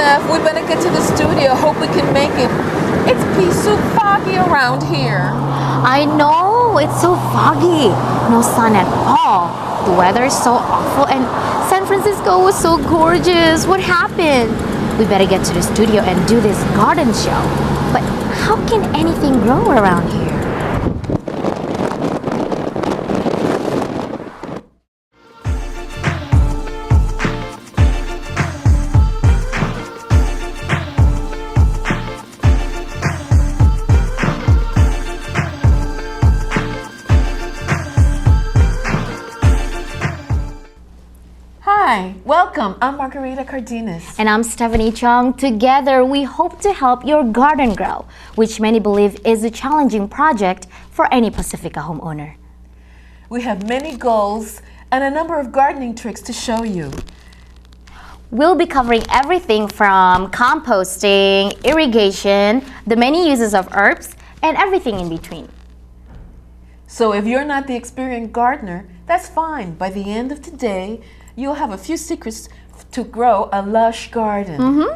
Steph. We better get to the studio. Hope we can make it. It's pea soup foggy around here. I know, it's so foggy. No sun at all. The weather is so awful and San Francisco was so gorgeous. What happened? We better get to the studio and do this garden show. But how can anything grow around here? Hi, welcome. I'm Margarita Cardenas. And I'm Stephanie Chung. Together, we hope to help your garden grow, which many believe is a challenging project for any Pacifica homeowner. We have many goals and a number of gardening tricks to show you. We'll be covering everything from composting, irrigation, the many uses of herbs, and everything in between. So if you're not the experienced gardener, that's fine. By the end of today, you'll have a few secrets to grow a lush garden.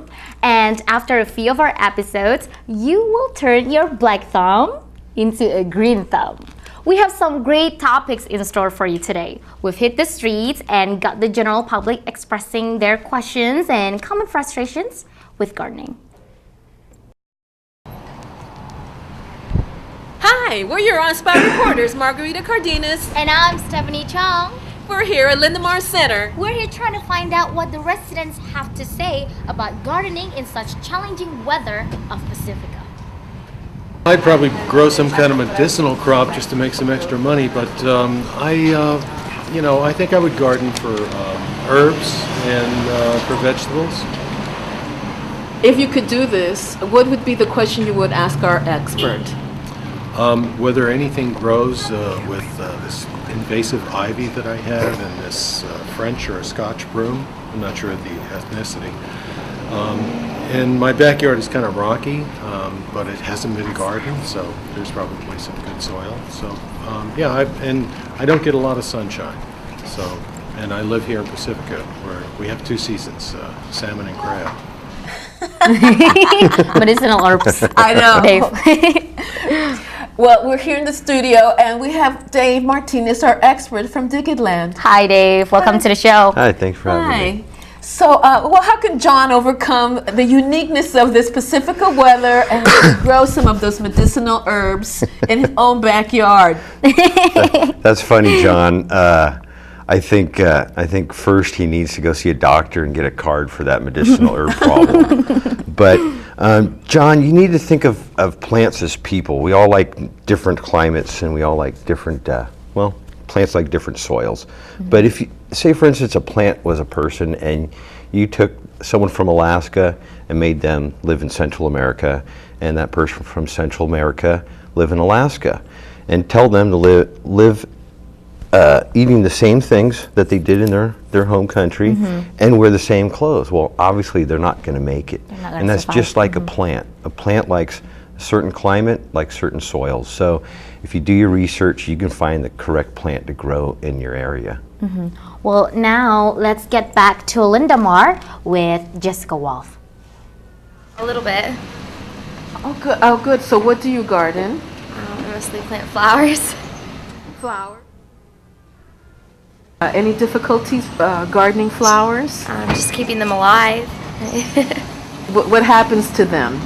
And after a few of our episodes, you will turn your black thumb into a green thumb. We have some great topics in store for you today. We've hit the streets and got the general public expressing their questions and common frustrations with gardening. Hi, we're your on-spot reporters, Margarita Cardenas. And I'm Stephanie Chung. We're here at Lindemar Center. We're here trying to find out what the residents have to say about gardening in such challenging weather of Pacifica. I'd probably grow some kind of medicinal crop just to make some extra money, but I think I would garden for herbs and for vegetables. If you could do this, what would be the question you would ask our expert? Whether anything grows with this invasive ivy that I have and this French or a Scotch broom. I'm not sure of the ethnicity. And my backyard is kind of rocky, but it hasn't been gardened, so there's probably some good soil. So I don't get a lot of sunshine. So, and I live here in Pacifica, where we have two seasons, salmon and crab. Medicinal herbs. I know. Dave. Well, we're here in the studio and we have Dave Martinez, our expert from Digitland. Hi, Dave. Welcome to the show. Hi, thanks for having me. So, how can John overcome the uniqueness of this Pacifica weather and grow some of those medicinal herbs in his own backyard? That's funny, John. I think first he needs to go see a doctor and get a card for that medicinal herb problem. But John, you need to think of plants as people. We all like different climates and we all like different, plants like different soils. But if you, say for instance a plant was a person and you took someone from Alaska and made them live in Central America and that person from Central America live in Alaska and tell them to live eating the same things that they did in their home country and wear the same clothes. Well, obviously they're not going to make it. And that's just like a plant. A plant likes a certain climate, like certain soils. So if you do your research, you can find the correct plant to grow in your area. Well, now let's get back to Lindemar with Jessica Wolf. A little bit. Oh, good. So what do you garden? I mostly plant flowers. Flowers. Any difficulties gardening flowers? Just keeping them alive. What happens to them?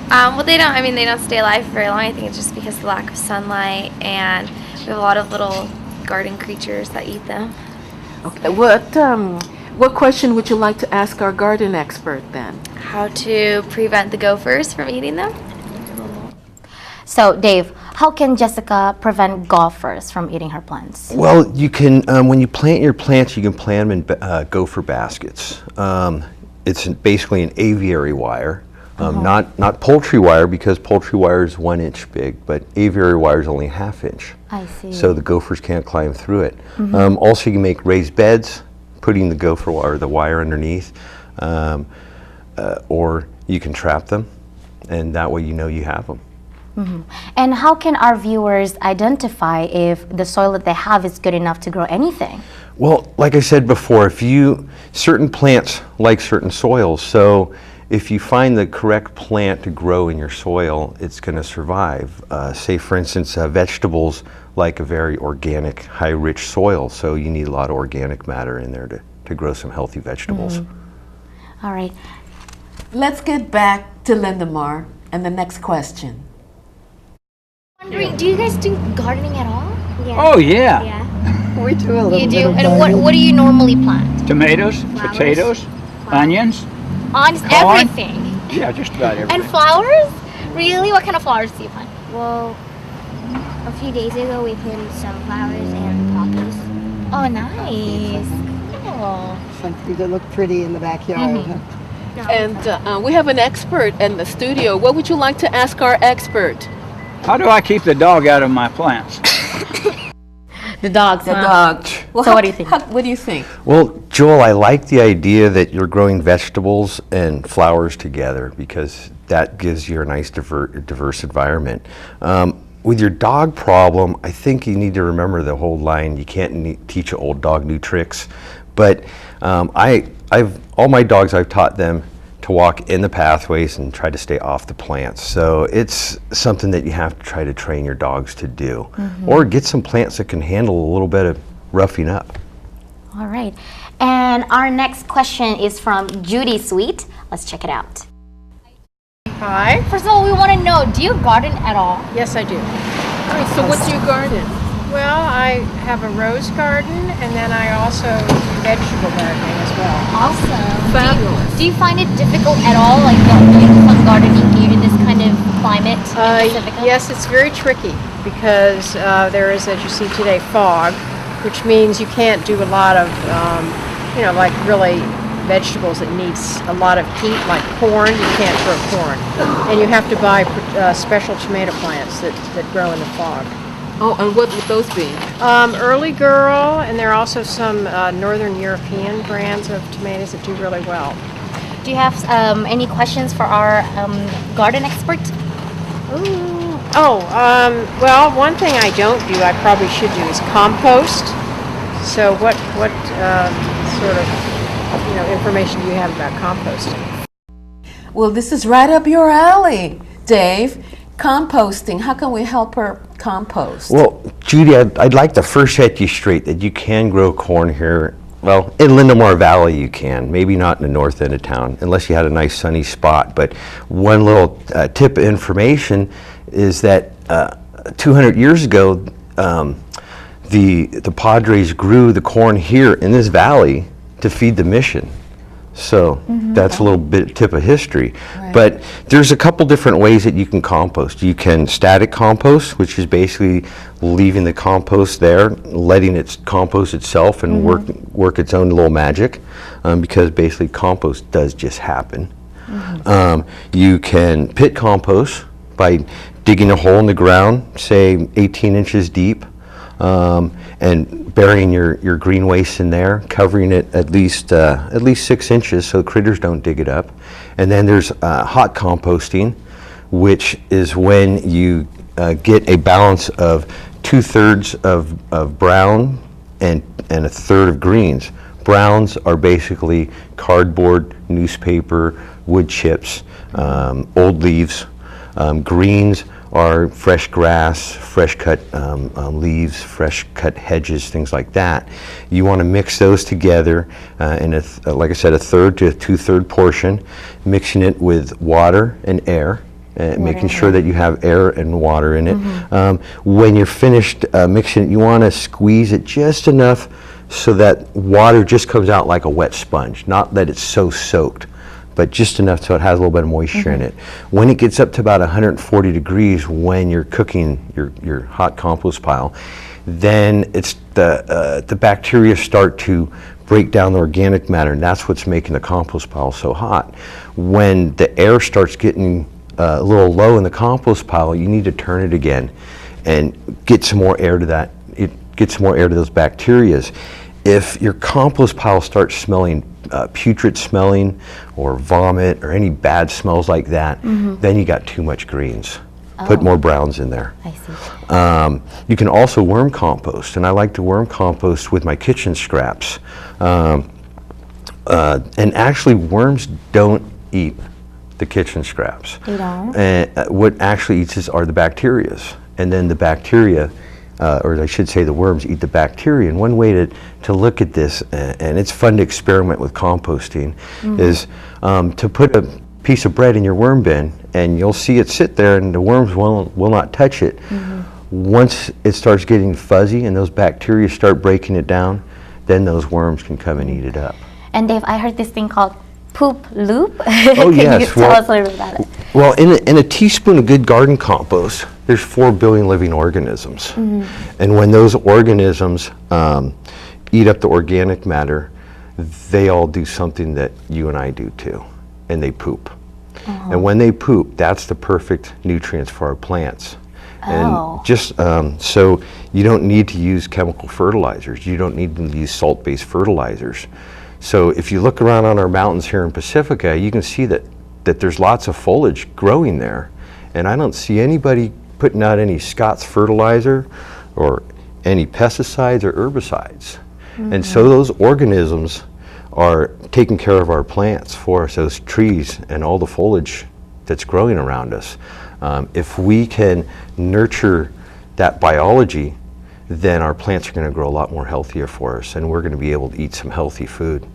Well, they don't stay alive for very long. I think it's just because of the lack of sunlight, and we have a lot of little garden creatures that eat them. Okay. What question would you like to ask our garden expert then? How to prevent the gophers from eating them? So, Dave, how can Jessica prevent gophers from eating her plants? Well, you can, when you plant your plants, you can plant them in gopher baskets. It's basically an aviary wire, not poultry wire, because poultry wire is 1 inch big, but aviary wire is only 1/2 inch. I see. So the gophers can't climb through it. Also, you can make raised beds, putting the gopher wire, the wire underneath, or you can trap them, and that way you know you have them. And how can our viewers identify if the soil that they have is good enough to grow anything? Well, like I said before, certain plants like certain soils. So if you find the correct plant to grow in your soil, it's going to survive. Say, for instance, vegetables like a very organic, high-rich soil, so you need a lot of organic matter in there to grow some healthy vegetables. All right. Let's get back to Lindamar and the next question. Wondering, do you guys do gardening at all? Yeah. Oh, yeah. Yeah. We do a little You bit do? of And gardening. what do you normally plant? Tomatoes, Flowers. potatoes, onions. On Corn. everything. Yeah, just about everything. And flowers? Really? What kind of flowers do you plant? Well, a few days ago we planted sunflowers and poppies. Oh, nice. Cool. Something to look pretty in the backyard. huh? No. And we have an expert in the studio. What would you like to ask our expert? How do I keep the dog out of my plants? The dogs, The huh? dog. Well, So what do you think? What do you think? Well, Joel, I like the idea that you're growing vegetables and flowers together because that gives you a nice diverse environment. With your dog problem, I think you need to remember the whole line, you can't teach an old dog new tricks. But all my dogs, I've taught them to walk in the pathways and try to stay off the plants. So it's something that you have to try to train your dogs to do. Or get some plants that can handle a little bit of roughing up. All right. And our next question is from Judy Sweet. Let's check it out. Hi. First of all, we want to know, do you garden at all? Yes, I do. All right, so what's your garden? Well, I have a rose garden, and then I also do vegetable gardening as well. Awesome. Fabulous. Do you find it difficult at all, like doing some gardening here in this kind of climate in Pacifica? Yes, it's very tricky because there is, as you see today, fog, which means you can't do a lot of, like really vegetables that needs a lot of heat, like corn. You can't grow corn, and you have to buy special tomato plants that grow in the fog. Oh, and what would those be? Early Girl, and there are also some Northern European brands of tomatoes that do really well. Do you have any questions for our garden expert? Well, one thing I don't do, I probably should do, is compost. So what sort of information do you have about composting? Well, this is right up your alley, Dave. Composting. How can we help her compost? Well, Judy, I'd like to first set you straight that you can grow corn here. Well, in Lindamar Valley you can, maybe not in the north end of town, unless you had a nice sunny spot. But one little tip of information is that 200 years ago, the Padres grew the corn here in this valley to feed the mission. So that's a little bit tip of history. Right. But there's a couple different ways that you can compost. You can static compost, which is basically leaving the compost there, letting it compost itself and work its own little magic, because basically compost does just happen. You can pit compost by digging a hole in the ground, say 18 inches deep, and burying your green waste in there, covering it at least 6 inches so critters don't dig it up. And then there's hot composting, which is when you get a balance of 2/3 of brown and a third of greens. Browns are basically cardboard, newspaper, wood chips, old leaves. Greens are fresh grass, fresh cut leaves, fresh cut hedges, things like that. You want to mix those together in like I said, a 1/3 to a 2/3 portion, mixing it with water and air. Making sure that you have air and water in it. When you're finished mixing it, you want to squeeze it just enough so that water just comes out like a wet sponge, not that it's so soaked, but just enough so it has a little bit of moisture in it. When it gets up to about 140 degrees when you're cooking your hot compost pile, then it's the bacteria start to break down the organic matter, and that's what's making the compost pile so hot. When the air starts getting a little low in the compost pile, you need to turn it again and get some more air to that. Get some more air to those bacterias. If your compost pile starts smelling putrid smelling or vomit or any bad smells like that, then you got too much greens. Put more browns in there. I see. You can also worm compost, and I like to worm compost with my kitchen scraps. And actually worms don't eat the kitchen scraps. They don't. And what actually eats is are the bacterias, and then the bacteria, or I should say the worms, eat the bacteria. And one way to look at this, and it's fun to experiment with composting, is to put a piece of bread in your worm bin, and you'll see it sit there, and the worms will not touch it. Once it starts getting fuzzy and those bacteria start breaking it down, then those worms can come and eat it up. And Dave, I heard this thing called poop loop. Oh, Can yes. you tell us a little bit about it? Well, in a teaspoon of good garden compost, there's 4 billion living organisms. And when those organisms eat up the organic matter, they all do something that you and I do too, and they poop. And when they poop, that's the perfect nutrients for our plants. And just so you don't need to use chemical fertilizers. You don't need to use salt-based fertilizers. So if you look around on our mountains here in Pacifica, you can see that there's lots of foliage growing there. And I don't see anybody putting out any Scott's fertilizer or any pesticides or herbicides. And so those organisms are taking care of our plants for us, those trees and all the foliage that's growing around us. If we can nurture that biology, then our plants are going to grow a lot more healthier for us, and we're going to be able to eat some healthy food.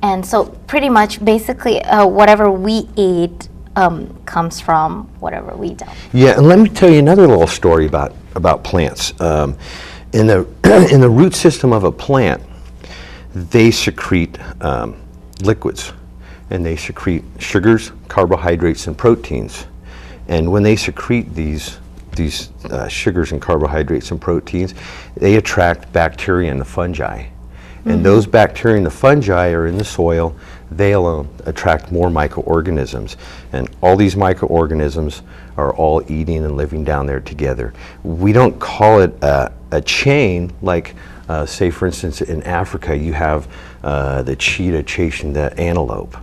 And so pretty much, basically, whatever we eat comes from whatever we don't. Yeah, and let me tell you another little story about plants. In the in the root system of a plant, they secrete liquids, and they secrete sugars, carbohydrates, and proteins. And when they secrete these sugars and carbohydrates and proteins, they attract bacteria and the fungi. And those bacteria and the fungi are in the soil. They'll attract more microorganisms. And all these microorganisms are all eating and living down there together. We don't call it a chain like, say for instance, in Africa you have the cheetah chasing the antelope.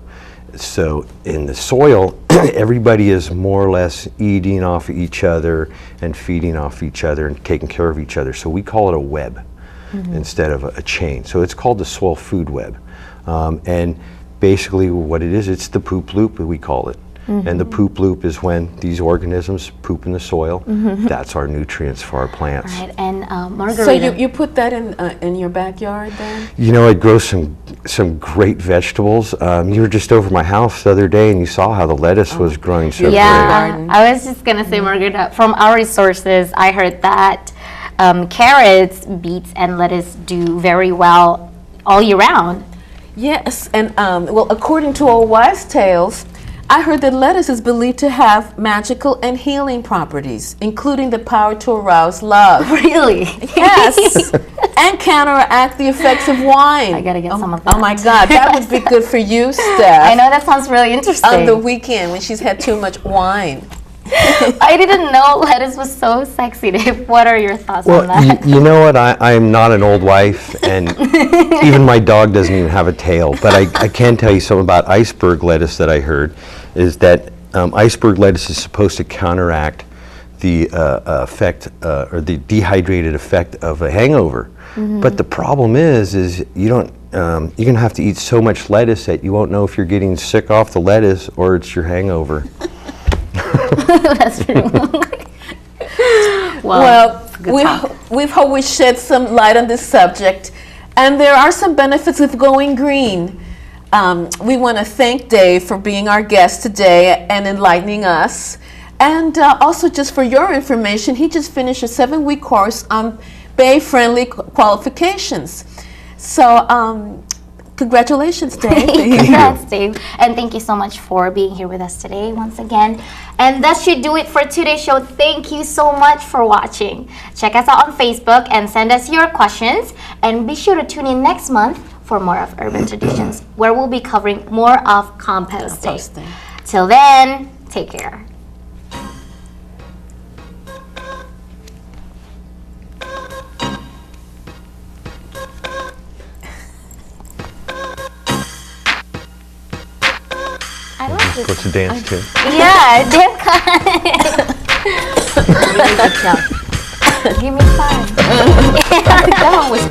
So in the soil, everybody is more or less eating off of each other and feeding off each other and taking care of each other. So we call it a web instead of a chain. So it's called the soil food web. And basically what it is, it's the poop loop, we call it. And the poop loop is when these organisms poop in the soil. That's our nutrients for our plants. Right, and Margarita. So you put that in your backyard then? You know, I grow some great vegetables. You were just over my house the other day and you saw how the lettuce was growing so great. Yeah, I was just going to say, Margarita, from our resources, I heard that carrots, beets, and lettuce do very well all year round. Yes, and well, according to old wives' tales, I heard that lettuce is believed to have magical and healing properties, including the power to arouse love. Really? Yes, and counteract the effects of wine. I gotta get some of that. Oh my God, that would be good for you, Steph. I know, that sounds really interesting. On the weekend when she's had too much wine. I didn't know lettuce was so sexy, Dave. What are your thoughts Well, on that? you know what? I'm not an old wife, and even my dog doesn't even have a tail. But I can tell you something about iceberg lettuce that I heard, is that iceberg lettuce is supposed to counteract the effect or the dehydrated effect of a hangover. But the problem is you don't. You're gonna have to eat so much lettuce that you won't know if you're getting sick off the lettuce or it's your hangover. That's true. Well, we hope we shed some light on this subject. And there are some benefits of going green. We want to thank Dave for being our guest today and enlightening us. And also, just for your information, he just finished a 7-week course on bay-friendly qualifications. So, congratulations, Dave. Congrats, Dave. And thank you so much for being here with us today once again. And that should do it for today's show. Thank you so much for watching. Check us out on Facebook and send us your questions. And be sure to tune in next month for more of Urban Traditions, where we'll be covering more of composting. Till then, take care. I like this. What's the dance too? Yeah, Dave. Give me 5. That one was